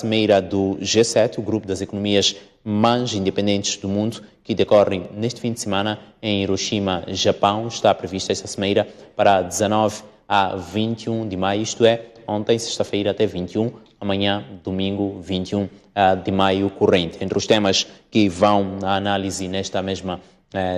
cimeira do G7, o grupo das economias mais independentes do mundo, que decorre neste fim de semana em Hiroshima, Japão. Está prevista esta cimeira para 19 a 21 de maio, isto é, ontem, sexta-feira, até 21, amanhã, domingo, 21 de maio corrente. Entre os temas que vão à análise nesta mesma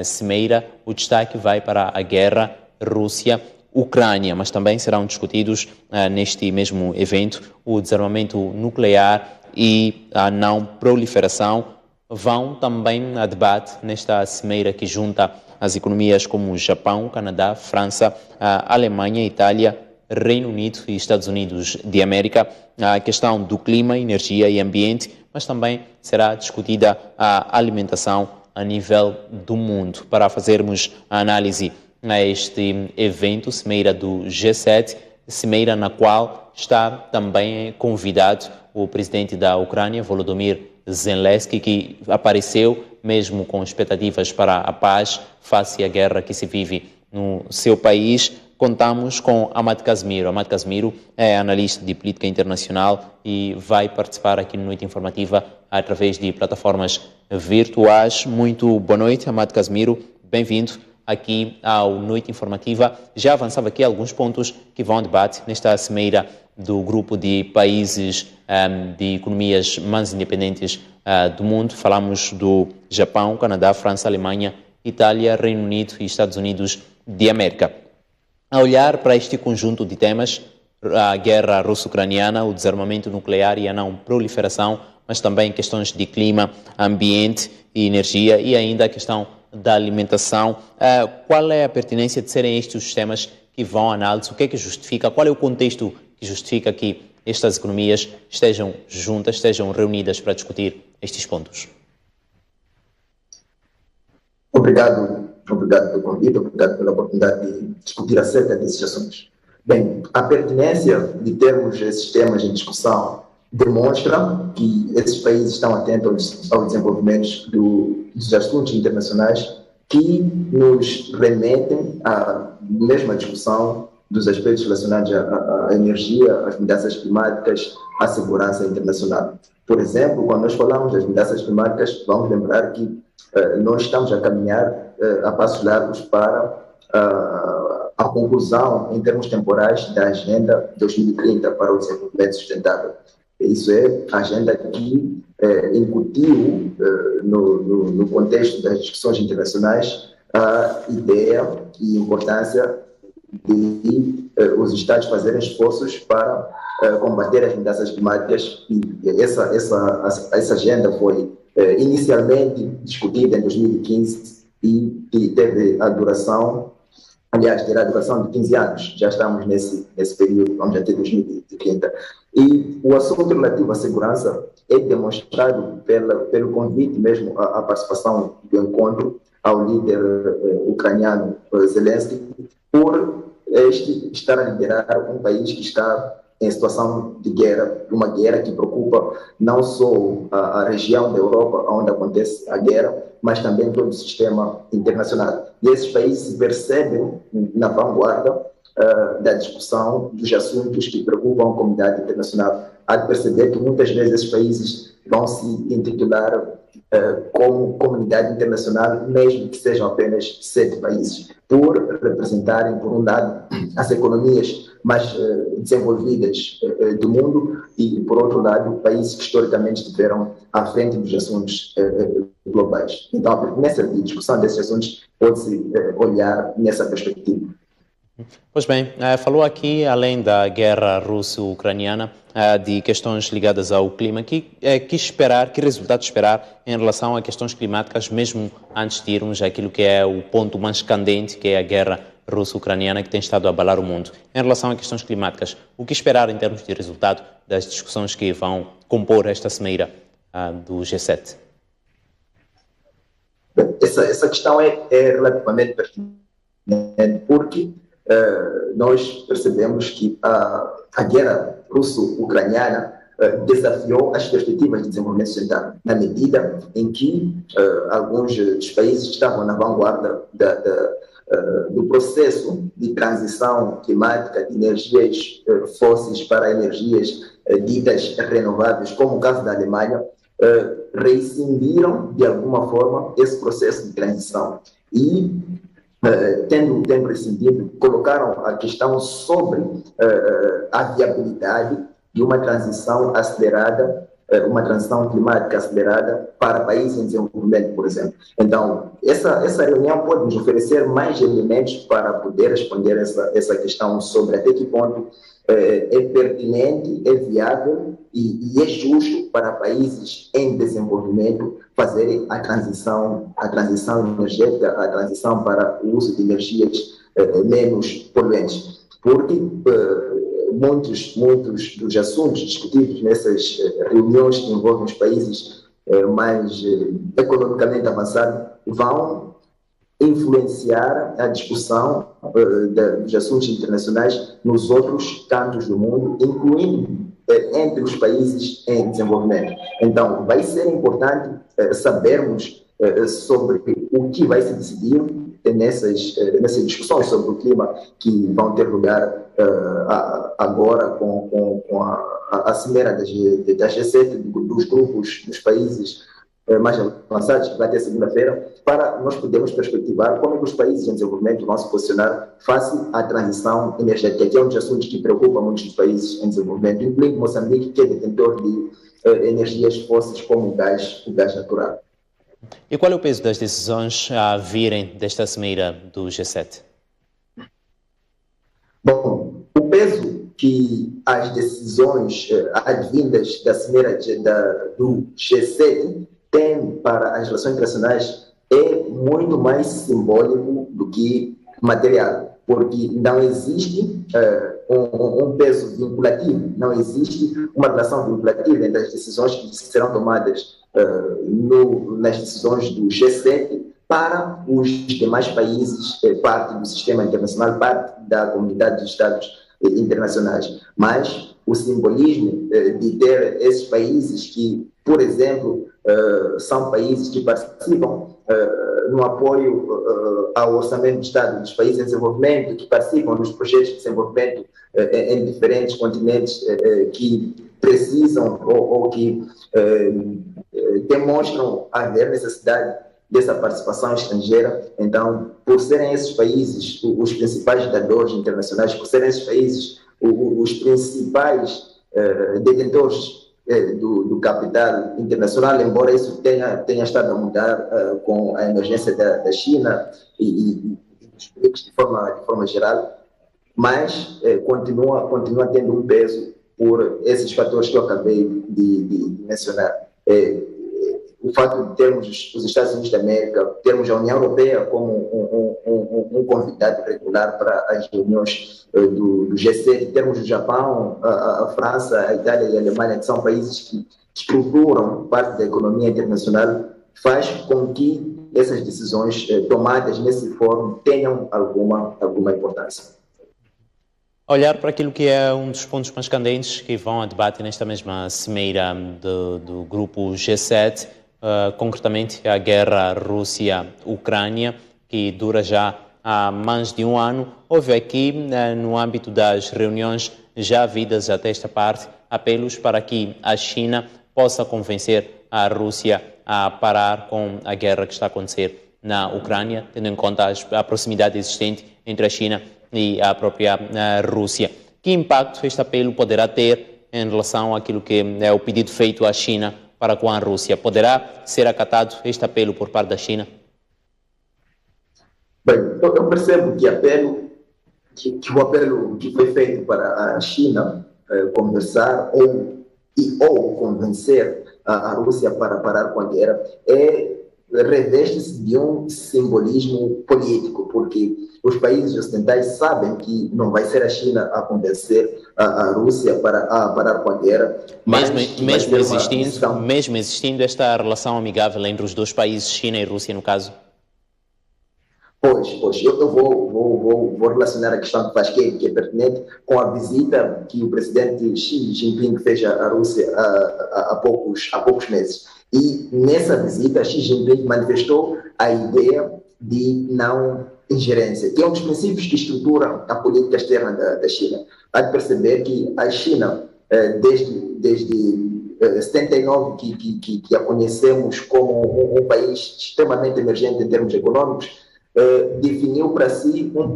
cimeira, o destaque vai para a guerra Rússia-Ucrânia, mas também serão discutidos neste mesmo evento o desarmamento nuclear e a não proliferação. Vão também a debate nesta cimeira que junta as economias como Japão, Canadá, França, Alemanha, Itália, Reino Unido e Estados Unidos de América, a questão do clima, energia e ambiente, mas também será discutida a alimentação a nível do mundo. Para fazermos a análise a este evento, cimeira do G7, cimeira na qual está também convidado o presidente da Ucrânia, Volodymyr Zelensky, que apareceu mesmo com expectativas para a paz face à guerra que se vive no seu país. Contamos com Amat Kazmiro. Amat Kazmiro é analista de política internacional e vai participar aqui no Noite Informativa através de plataformas virtuais. Muito boa noite, Amat Kazmiro. Bem-vindo aqui ao Noite Informativa. Já avançava aqui alguns pontos que vão ao debate nesta cimeira do grupo de países de economias mais independentes do mundo. Falamos do Japão, Canadá, França, Alemanha, Itália, Reino Unido e Estados Unidos de América. A olhar para este conjunto de temas, a guerra russo-ucraniana, o desarmamento nuclear e a não proliferação, mas também questões de clima, ambiente e energia e ainda a questão da alimentação, qual é a pertinência de serem estes os temas que vão à análise? O que é que justifica? Qual é o contexto que justifica que estas economias estejam juntas, estejam reunidas para discutir estes pontos? Obrigado pelo convite, obrigado pela oportunidade de discutir acerca desses assuntos. Bem, a pertinência de termos esses temas em discussão demonstra que esses países estão atentos ao desenvolvimento dos assuntos internacionais que nos remetem à mesma discussão dos aspectos relacionados à energia, às mudanças climáticas, à segurança internacional. Por exemplo, quando nós falamos das mudanças climáticas, vamos lembrar que nós estamos a caminhar a passos largos para a conclusão, em termos temporais, da Agenda 2030 para o Desenvolvimento Sustentável. Isso é a agenda que incutiu, no contexto das discussões internacionais, a ideia e importância de os Estados fazerem esforços para combater as mudanças climáticas. E essa agenda foi inicialmente discutida em 2015 e teve a duração, aliás, terá a duração de 15 anos. Já estamos nesse período, vamos até 2030. E o assunto relativo à segurança é demonstrado pelo convite mesmo à participação do encontro ao líder ucraniano Zelensky, por estar a liderar um país que está em situação de guerra, uma guerra que preocupa não só a região da Europa onde acontece a guerra, mas também todo o sistema internacional. E esses países se percebem na vanguarda da discussão dos assuntos que preocupam a comunidade internacional. Há de perceber que muitas vezes esses países vão se intitular como comunidade internacional, mesmo que sejam apenas 7 países, por representarem, por um lado, as economias mais desenvolvidas do mundo e, por outro lado, países que historicamente estiveram à frente dos assuntos globais. Então, nessa discussão desses assuntos, pode-se olhar nessa perspectiva. Pois bem, falou aqui, além da guerra russo-ucraniana, de questões ligadas ao clima. Que resultado esperar em relação a questões climáticas, mesmo antes de irmos àquilo que é o ponto mais candente, que é a guerra russo-ucraniana, que tem estado a abalar o mundo? Em relação a questões climáticas, o que esperar em termos de resultado das discussões que vão compor esta cimeira do G7? Essa questão é relativamente pertinente, porque nós percebemos que a guerra russo-ucraniana desafiou as perspectivas de desenvolvimento sustentável, na medida em que alguns dos países estavam na vanguarda do processo de transição climática de energias fósseis para energias ditas renováveis, como o caso da Alemanha, rescindiram de alguma forma esse processo de transição e tendo rescindido, colocaram a questão sobre a viabilidade de uma transição acelerada, uma transição climática acelerada para países em desenvolvimento, por exemplo. Então, essa reunião pode nos oferecer mais elementos para poder responder essa questão sobre até que ponto é pertinente, é viável e é justo para países em desenvolvimento fazerem a transição energética, a transição para o uso de energias menos poluentes. Porque muitos dos assuntos discutidos nessas reuniões que envolvem os países mais economicamente avançados vão influenciar a discussão dos assuntos internacionais nos outros cantos do mundo, incluindo entre os países em desenvolvimento. Então, vai ser importante sabermos sobre o que vai se decidir nessas discussões sobre o clima que vão ter lugar agora com a cimeira da G7, dos grupos dos países mais avançados, que vai ter segunda-feira, para nós podermos perspectivar como é que os países em desenvolvimento vão se posicionar face à transição energética, que é um dos assuntos que preocupa muitos dos países em desenvolvimento, incluindo Moçambique, que é detentor de energias fósseis como o gás natural. E qual é o peso das decisões a virem desta cimeira do G7? Bom, o peso que as decisões advindas da cimeira do G7 têm para as relações internacionais é muito mais simbólico do que material, porque não existe um peso vinculativo, não existe uma relação vinculativa entre as decisões que serão tomadas nas decisões do G7 para os demais países, parte do sistema internacional, parte da comunidade de Estados internacionais. Mas o simbolismo de ter esses países que, por exemplo, são países que participam no apoio ao orçamento de Estado dos países em desenvolvimento, que participam nos projetos de desenvolvimento em diferentes continentes que precisam ou que demonstram haver necessidade dessa participação estrangeira. Então, por serem esses países os principais dadores internacionais, por serem esses países os principais detentores do capital internacional, embora isso tenha estado a mudar com a emergência da China e dos BRICS de forma geral, mas continua tendo um peso por esses fatores que eu acabei de mencionar. O fato de termos os Estados Unidos da América, termos a União Europeia como um convidado regular para as reuniões do G7, termos o Japão, a França, a Itália e a Alemanha, que são países que estruturam parte da economia internacional, faz com que essas decisões tomadas nesse fórum tenham alguma importância. Olhar para aquilo que é um dos pontos mais candentes que vão a debate nesta mesma cimeira do grupo G7, concretamente a guerra Rússia-Ucrânia, que dura já há mais de um ano. Houve aqui, no âmbito das reuniões já havidas até esta parte, apelos para que a China possa convencer a Rússia a parar com a guerra que está a acontecer na Ucrânia, tendo em conta a proximidade existente entre a China e a própria Rússia. Que impacto este apelo poderá ter em relação àquilo que é o pedido feito à China para com a Rússia? Poderá ser acatado este apelo por parte da China? Bem, eu percebo que o apelo que foi feito para a China conversar ou convencer a Rússia para parar com a guerra reveste-se de um simbolismo político, porque os países ocidentais sabem que não vai ser a China a convencer a Rússia a parar com a guerra. Mesmo existindo esta relação amigável entre os dois países, China e Rússia, no caso? Pois, eu vou relacionar a questão que faz que é pertinente com a visita que o presidente Xi Jinping fez à Rússia há poucos meses. E nessa visita, Xi Jinping manifestou a ideia de não ingerência, que é um dos princípios que estruturam a política externa da China. Há de perceber que a China desde 79, que a conhecemos como um país extremamente emergente em termos econômicos, definiu para si um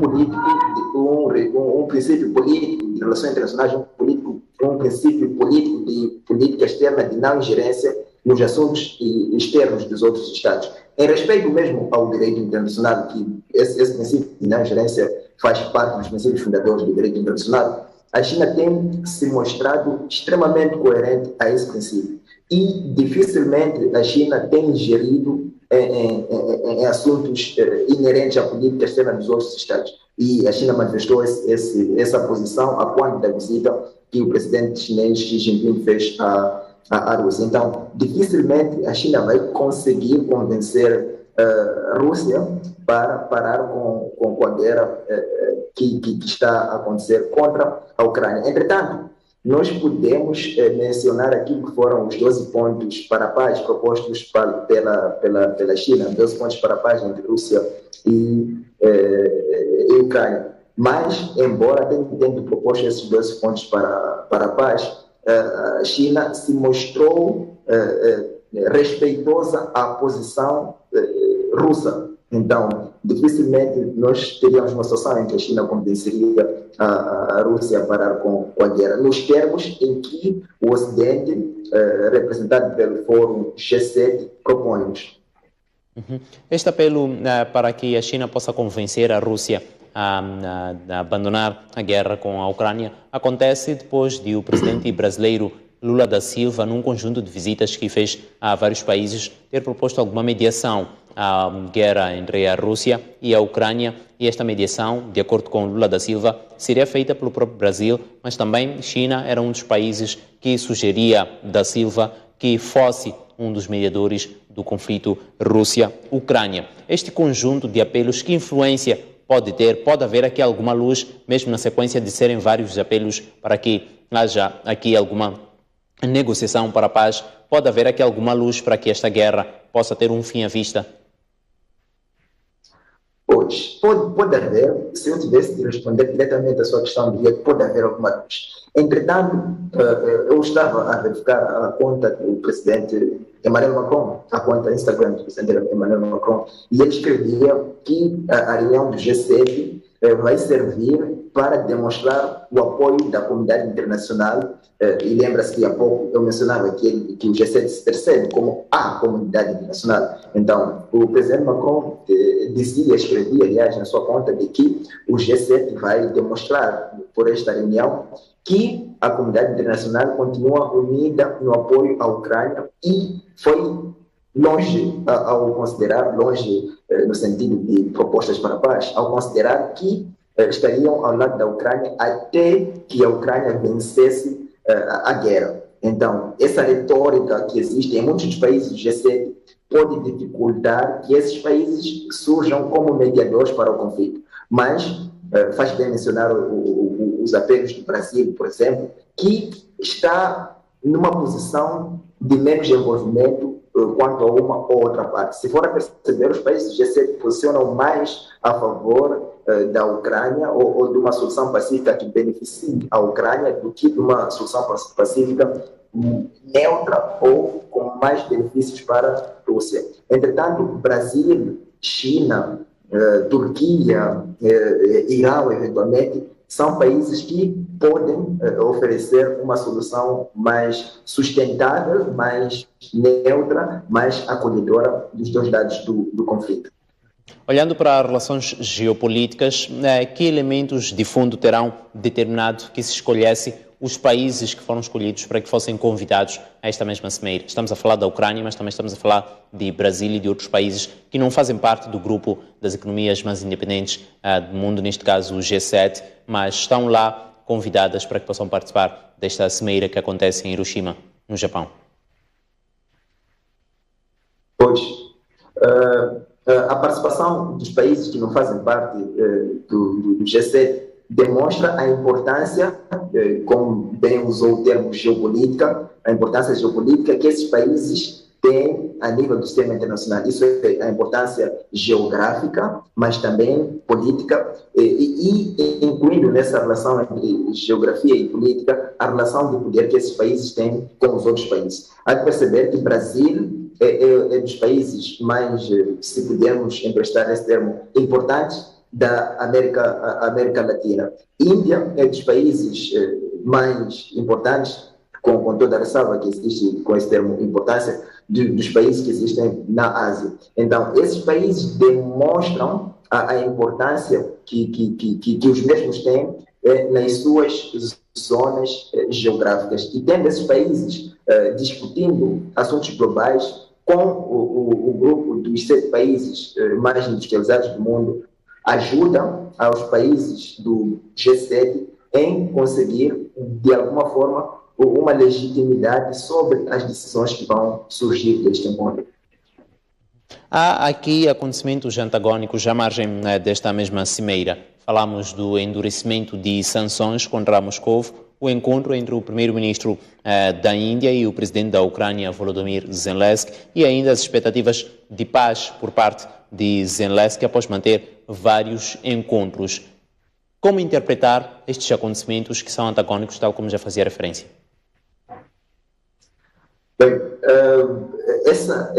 princípio político de relações internacionais, um princípio político de política externa de não ingerência nos assuntos externos dos outros Estados. Em respeito mesmo ao direito internacional, que esse princípio de não ingerência faz parte dos princípios fundadores do direito internacional, a China tem se mostrado extremamente coerente a esse princípio. E dificilmente a China tem ingerido em assuntos inerentes à política externa dos outros Estados. E a China manifestou essa posição a quando da visita que o presidente chinês Xi Jinping fez à Rússia. Então, dificilmente a China vai conseguir convencer a Rússia para parar com a guerra que está a acontecer contra a Ucrânia. Entretanto, nós podemos mencionar aqui que foram os 12 pontos para a paz propostos pela China, 12 pontos para a paz entre Rússia e Ucrânia. Mas, embora tenha proposto esses 12 pontos para a paz, a China se mostrou respeitosa à posição russa. Então, dificilmente nós teríamos uma situação em que a China convenceria a Rússia a parar com a guerra, nos termos em que o Ocidente, representado pelo Fórum G7, propõe-nos. Este apelo para que a China possa convencer a Rússia a abandonar a guerra com a Ucrânia acontece depois de o presidente brasileiro Lula da Silva, num conjunto de visitas que fez a vários países, ter proposto alguma mediação à guerra entre a Rússia e a Ucrânia, e esta mediação, de acordo com Lula da Silva, seria feita pelo próprio Brasil, mas também China era um dos países que sugeria da Silva que fosse um dos mediadores do conflito Rússia-Ucrânia. Este conjunto de apelos, que influência pode ter? Pode haver aqui alguma luz, mesmo na sequência de serem vários apelos para que haja aqui alguma negociação para a paz? Pode haver aqui alguma luz para que esta guerra possa ter um fim à vista? Pois, pode haver. Se eu tivesse de responder diretamente a sua questão, diria que pode haver alguma luz. Entretanto, eu estava a verificar a conta do presidente Emmanuel Macron, a conta Instagram do presidente Emmanuel Macron, e ele escrevia que a reunião do G7 vai servir para demonstrar o apoio da comunidade internacional. E lembra-se que há pouco eu mencionava que o G7 se percebe como a comunidade internacional. Então, o presidente Macron escrevia, aliás, na sua conta, de que o G7 vai demonstrar, por esta reunião, que a comunidade internacional continua unida no apoio à Ucrânia, e foi longe ao considerar, longe no sentido de propostas para a paz, ao considerar que estariam ao lado da Ucrânia até que a Ucrânia vencesse a guerra. Então, essa retórica que existe em muitos países do G7 pode dificultar que esses países surjam como mediadores para o conflito. Mas faz bem mencionar os apelos do Brasil, por exemplo, que está numa posição de menos envolvimento quanto a uma ou outra parte. Se for a perceber, os países do G7 posicionam mais a favor da Ucrânia ou de uma solução pacífica que beneficie a Ucrânia do que de uma solução pacífica neutra ou com mais benefícios para a Rússia. Entretanto, Brasil, China, Turquia, Irã, eventualmente, são países que podem oferecer uma solução mais sustentável, mais neutra, mais acolhedora dos dois lados do conflito. Olhando para as relações geopolíticas, que elementos de fundo terão determinado que se escolhesse os países que foram escolhidos para que fossem convidados a esta mesma cimeira? Estamos a falar da Ucrânia, mas também estamos a falar de Brasil e de outros países que não fazem parte do grupo das economias mais independentes do mundo, neste caso o G7, mas estão lá convidadas para que possam participar desta cimeira que acontece em Hiroshima, no Japão. Pois, a participação dos países que não fazem parte do G7 demonstra a importância, como bem usou o termo geopolítica, a importância geopolítica que esses países tem a nível do sistema internacional. Isso é a importância geográfica, mas também política, e incluindo nessa relação entre geografia e política, a relação de poder que esses países têm com os outros países. Há de perceber que o Brasil é dos países mais, se pudermos emprestar esse termo, importantes da América Latina. Índia é dos países mais importantes, com toda a ressalva que existe com esse termo importância, dos países que existem na Ásia. Então, esses países demonstram a importância que os mesmos têm nas suas zonas geográficas. E tendo esses países discutindo assuntos globais com o grupo dos 7 países mais industrializados do mundo, ajuda aos países do G7 em conseguir, de alguma forma, uma legitimidade sobre as decisões que vão surgir deste encontro. Há aqui acontecimentos antagônicos à margem desta mesma cimeira. Falamos do endurecimento de sanções contra Moscou, o encontro entre o primeiro-ministro da Índia e o presidente da Ucrânia, Volodymyr Zelensky, e ainda as expectativas de paz por parte de Zelensky após manter vários encontros. Como interpretar estes acontecimentos que são antagônicos, tal como já fazia referência? Bem, essa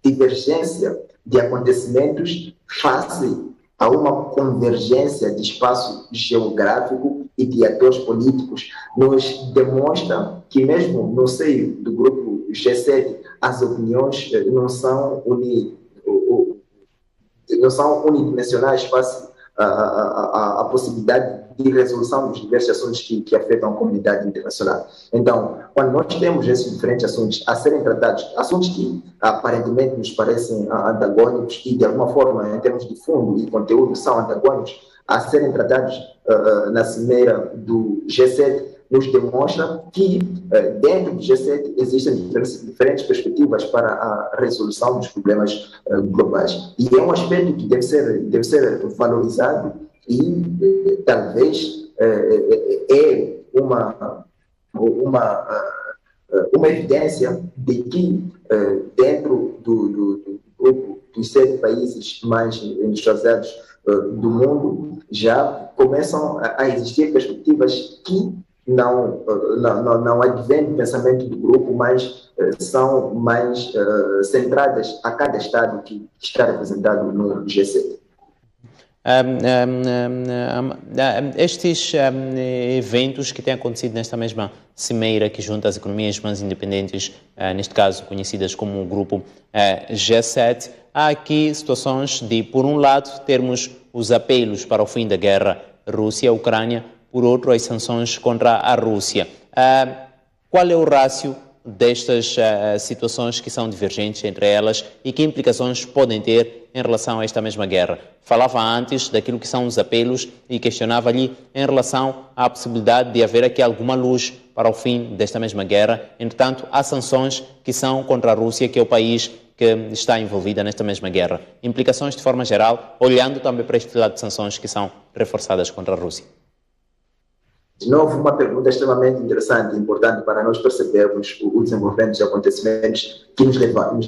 divergência de acontecimentos face a uma convergência de espaço geográfico e de atores políticos nos demonstra que mesmo no seio do grupo G7 as opiniões não são unidimensionais face a possibilidade de resolução dos diversos assuntos que afetam a comunidade internacional. Então, quando nós temos esses diferentes assuntos a serem tratados, assuntos que aparentemente nos parecem antagônicos e de alguma forma, em termos de fundo e conteúdo, são antagônicos, a serem tratados na cimeira do G7, nos demonstra que dentro do G7 existem diferentes perspectivas para a resolução dos problemas globais. E é um aspecto que deve ser valorizado e talvez é uma evidência de que dentro do grupo dos 7 países mais industrializados do mundo já começam a existir perspectivas que não advém do pensamento do grupo, mas são mais centradas a cada Estado que está representado no G7. Estes eventos que têm acontecido nesta mesma cimeira que junta as economias mais independentes, neste caso conhecidas como o grupo G7, há aqui situações de, por um lado, termos os apelos para o fim da guerra Rússia-Ucrânia, por outro, as sanções contra a Rússia. Qual é o rácio destas situações que são divergentes entre elas e que implicações podem ter em relação a esta mesma guerra? Falava antes daquilo que são os apelos e questionava ali em relação à possibilidade de haver aqui alguma luz para o fim desta mesma guerra. Entretanto, há sanções que são contra a Rússia, que é o país que está envolvida nesta mesma guerra. Implicações de forma geral, olhando também para este lado de sanções que são reforçadas contra a Rússia. De novo, uma pergunta extremamente interessante e importante para nós percebermos o desenvolvimento dos acontecimentos que nos levaram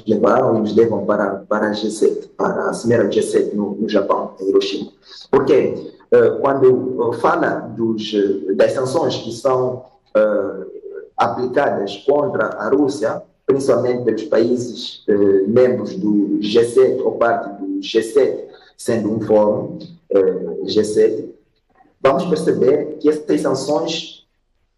e nos levam para a G7, para a cimeira G7 no Japão, em Hiroshima. Porque quando fala das sanções que são aplicadas contra a Rússia, principalmente pelos países membros do G7 ou parte do G7, sendo um fórum G7, vamos perceber que essas sanções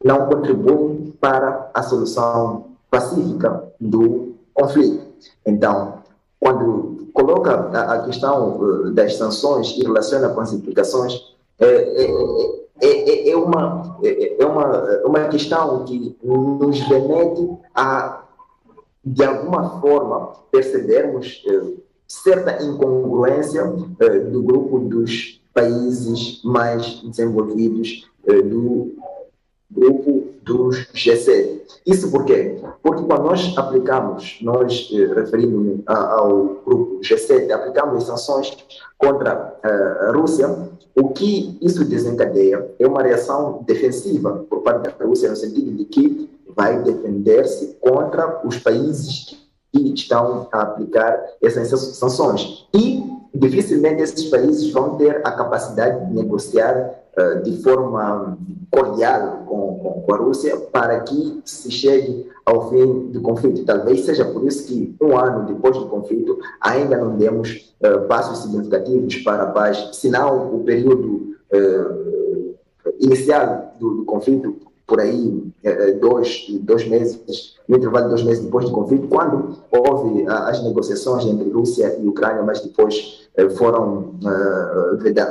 não contribuem para a solução pacífica do conflito. Então, quando coloca a questão das sanções e relaciona com as implicações, é uma questão que nos remete a, de alguma forma, percebermos certa incongruência do grupo dos países mais desenvolvidos do grupo dos G7. Isso por quê? Porque quando nós aplicamos, referindo ao grupo G7, aplicamos as sanções contra a Rússia, o que isso desencadeia é uma reação defensiva por parte da Rússia, no sentido de que vai defender-se contra os países que estão a aplicar essas sanções. E dificilmente esses países vão ter a capacidade de negociar de forma cordial com a Rússia para que se chegue ao fim do conflito. Talvez seja por isso que, um ano depois do conflito, ainda não demos passos significativos para a paz, senão o período inicial do conflito, por aí, dois meses, no intervalo de 2 meses depois do conflito, quando houve as negociações entre Rússia e Ucrânia, mas depois foram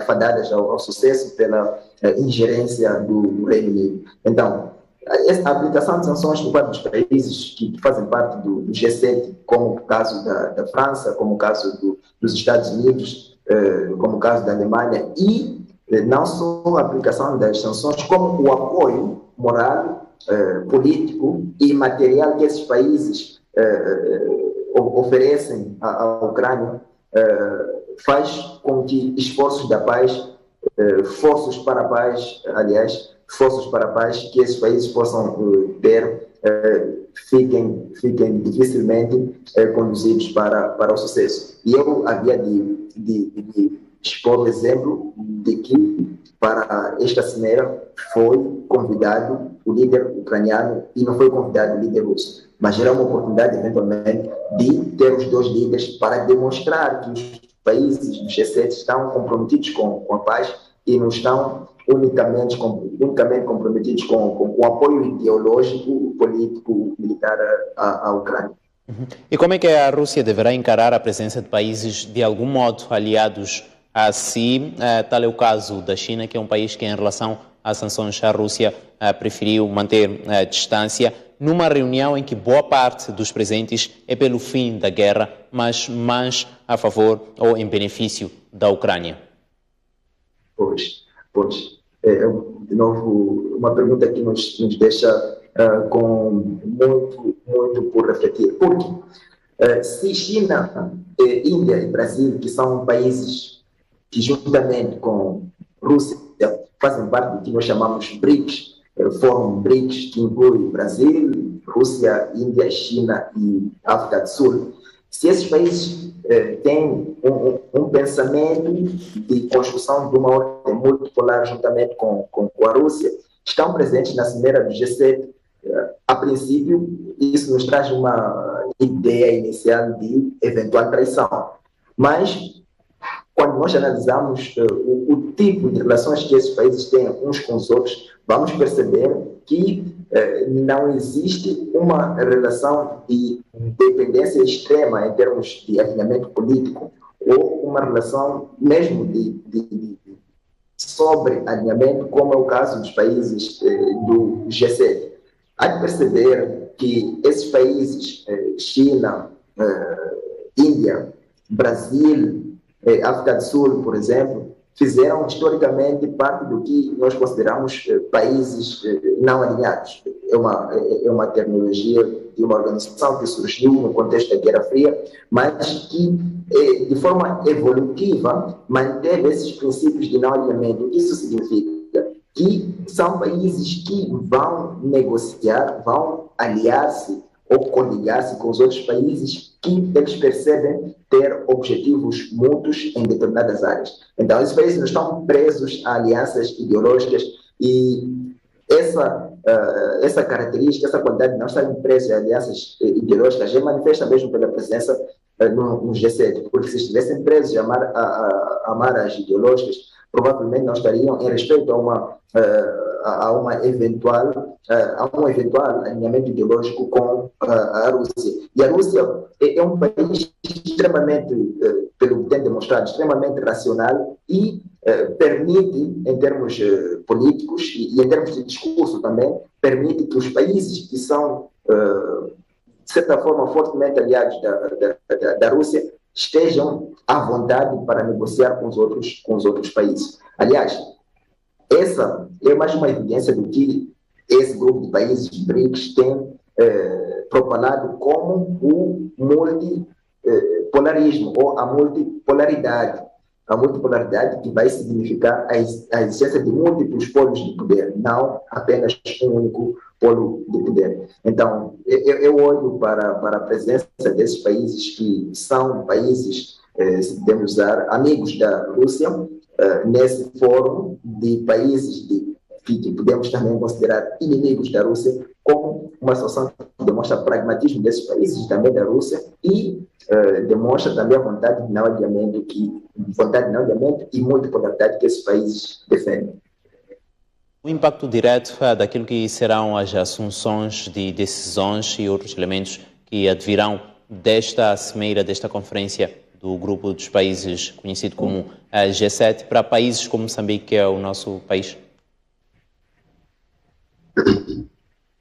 fadadas ao sucesso pela ingerência do Reino Unido. Então, a aplicação de sanções por parte dos países que fazem parte do G7, como o caso da França, como o caso dos Estados Unidos, como o caso da Alemanha, e não só a aplicação das sanções, como o apoio moral, político e material que esses países oferecem à Ucrânia, faz com que esforços da paz, esforços para a paz que esses países possam ter, fiquem dificilmente conduzidos para o sucesso. E eu havia de expor o exemplo de que para esta cimeira foi convidado o líder ucraniano e não foi convidado o líder russo. Mas era uma oportunidade, eventualmente, de ter os dois líderes para demonstrar que os países do G7 estão comprometidos com a paz e não estão unicamente comprometidos com o apoio ideológico, político, militar à Ucrânia. E como é que a Rússia deverá encarar a presença de países de algum modo aliados a si? Tal é o caso da China, que é um país que, em relação às sanções à Rússia, preferiu manter a distância, numa reunião em que boa parte dos presentes é pelo fim da guerra, mas mais a favor ou em benefício da Ucrânia. Pois. De novo, uma pergunta que nos deixa com muito por refletir. Porque se China, Índia e Brasil, que são países que, juntamente com Rússia, fazem parte do que nós chamamos BRICS, Fórum BRICS, que inclui Brasil, Rússia, Índia, China e África do Sul, se esses países têm um pensamento de construção de uma ordem multipolar juntamente com a Rússia, estão presentes na cimeira do G7, a princípio, isso nos traz uma ideia inicial de eventual traição. Mas, quando nós analisamos o tipo de relações que esses países têm uns com os outros, vamos perceber que não existe uma relação de dependência extrema em termos de alinhamento político ou uma relação mesmo de sobre-alinhamento, como é o caso dos países do G7. Há de perceber que esses países, China, Índia, Brasil, África do Sul, por exemplo, fizeram historicamente parte do que nós consideramos países não alinhados. É uma terminologia de uma organização que surgiu no contexto da Guerra Fria, mas que, de forma evolutiva, manteve esses princípios de não alinhamento. Isso significa que são países que vão negociar, vão aliar-se ou coligar-se com os outros países que eles percebem ter objetivos mútuos em determinadas áreas. Então, esses países não estão presos a alianças ideológicas e essa característica, essa qualidade de não estarem presos a alianças ideológicas é manifesta mesmo pela presença no G7, porque se estivessem presos a amarras ideológicas, provavelmente não estariam em respeito a um eventual alinhamento ideológico com a Rússia. E a Rússia é um país extremamente, pelo que tem demonstrado, extremamente racional e permite, em termos políticos e em termos de discurso também, permite que os países que são, de certa forma, fortemente aliados da Rússia estejam à vontade para negociar com os outros países. Aliás, essa é mais uma evidência do que esse grupo de países BRICS tem propalado como o multipolarismo ou a multipolaridade. a multipolaridade que vai significar a existência de múltiplos polos de poder, não apenas um único polo de poder. Então, eu olho para a presença desses países que são países, se podemos usar, amigos da Rússia, nesse fórum de países que podemos também considerar inimigos da Rússia, como uma situação que demonstra pragmatismo desses países também da Rússia e demonstra também a vontade de não aliamento e multipolaridade que esses países defendem. O impacto direto daquilo que serão as assunções de decisões e outros elementos que advirão desta cimeira, desta conferência do grupo dos países conhecido como G7, para países como Moçambique, que é o nosso país?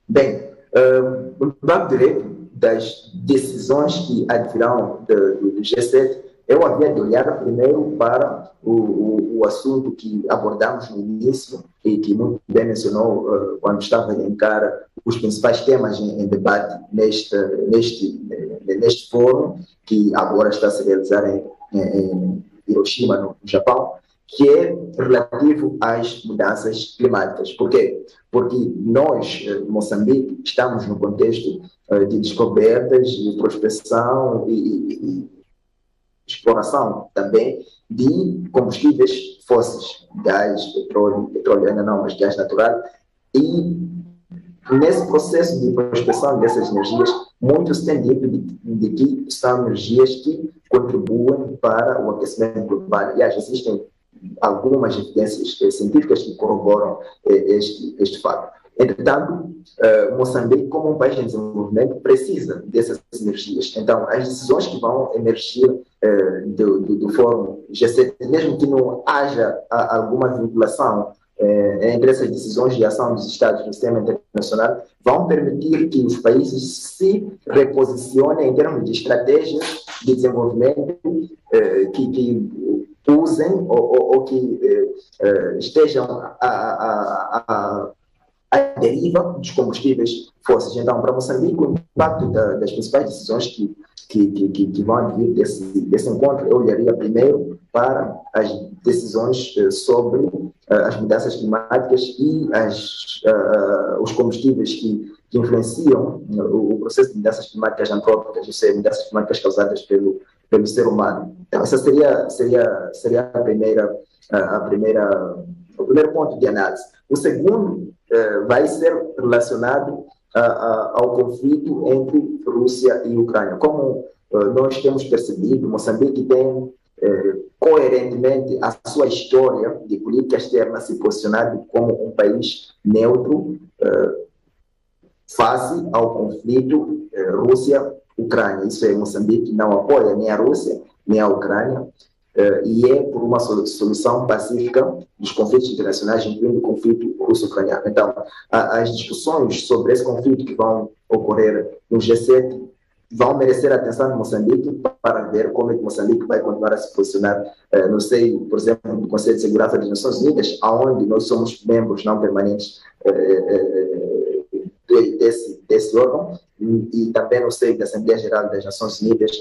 Bem, o impacto direto das decisões que advirão do G7, eu havia de olhar primeiro para o assunto que abordamos no início e que muito bem mencionou quando estava a elencar os principais temas em debate neste fórum, que agora está a se realizar em Hiroshima, no Japão, que é relativo às mudanças climáticas. Por quê? Porque nós, Moçambique, estamos no contexto de descobertas, de prospecção e exploração também de combustíveis fósseis, gás, petróleo ainda não, mas gás natural, e nesse processo de prospecção dessas energias, muito se tem dito de que são energias que contribuem para o aquecimento global. Aliás, existem algumas evidências científicas que corroboram este fato. Entretanto, Moçambique, como um país em desenvolvimento, precisa dessas energias. Então, as decisões que vão emergir do Fórum G7, mesmo que não haja alguma vinculação entre essas decisões de ação dos Estados no sistema internacional, vão permitir que os países se reposicionem em termos de estratégias de desenvolvimento que usem ou que estejam à deriva dos combustíveis fósseis. Então, para Moçambique, o impacto das principais decisões que vão advir desse encontro, eu olharia primeiro para as decisões sobre as mudanças climáticas e os combustíveis que influenciam o processo de mudanças climáticas antrópicas, ou seja, mudanças climáticas causadas pelo ser humano. Então, essa seria o primeiro ponto de análise. O segundo vai ser relacionado ao conflito entre Rússia e Ucrânia. Como nós temos percebido, Moçambique tem coerentemente a sua história de política externa se posicionado como um país neutro face ao conflito Rússia-Ucrânia. Isso é, Moçambique não apoia nem a Rússia nem a Ucrânia, e é por uma solução pacífica dos conflitos internacionais, incluindo o conflito russo-ucraniano. Então, as discussões sobre esse conflito que vão ocorrer no G7 vão merecer atenção de Moçambique para ver como é que Moçambique vai continuar a se posicionar no seio, por exemplo, do Conselho de Segurança das Nações Unidas, onde nós somos membros não permanentes desse órgão, e também no seio da Assembleia Geral das Nações Unidas,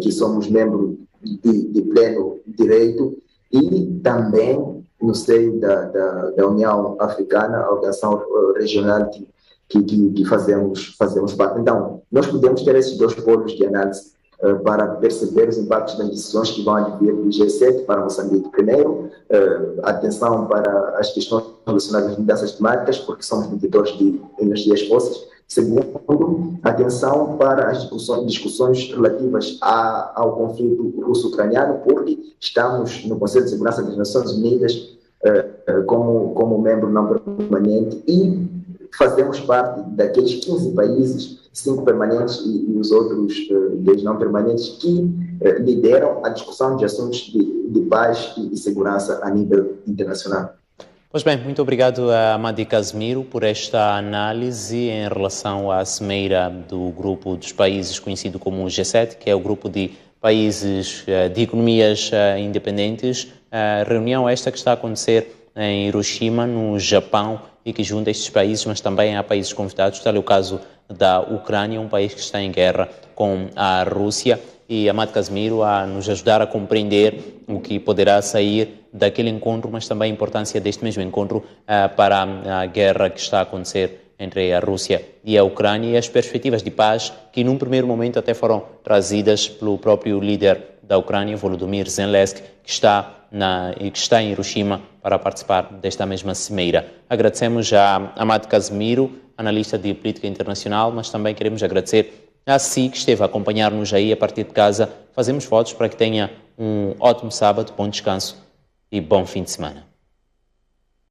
que somos membros de pleno direito, e também no seio da União Africana, a organização regional que fazemos parte. Então, nós podemos ter esses dois polos de análise para perceber os impactos das decisões que vão advir do G7 para Moçambique. Primeiro, atenção para as questões relacionadas às mudanças climáticas, porque somos produtores de energias fósseis. Segundo, atenção para as discussões relativas ao conflito russo-ucraniano, porque estamos no Conselho de Segurança das Nações Unidas como membro não permanente e fazemos parte daqueles 15 países, 5 permanentes e os outros 10 não permanentes, que lideram a discussão de assuntos de paz e segurança a nível internacional. Pois bem, muito obrigado a Amadi Casimiro por esta análise em relação à cimeira do grupo dos países conhecido como G7, que é o grupo de países de economias independentes. A reunião esta que está a acontecer em Hiroshima, no Japão, e que junta estes países, mas também há países convidados, tal é o caso da Ucrânia, um país que está em guerra com a Rússia. e Amado Casimiro a nos ajudar a compreender o que poderá sair daquele encontro, mas também a importância deste mesmo encontro para a guerra que está a acontecer entre a Rússia e a Ucrânia e as perspectivas de paz que num primeiro momento até foram trazidas pelo próprio líder da Ucrânia, Volodymyr Zelensky, que está em Hiroshima para participar desta mesma cimeira. Agradecemos a Amado Casimiro, analista de política internacional, mas também queremos agradecer a si que esteve a acompanhar-nos aí a partir de casa. Fazemos votos para que tenha um ótimo sábado, bom descanso e bom fim de semana.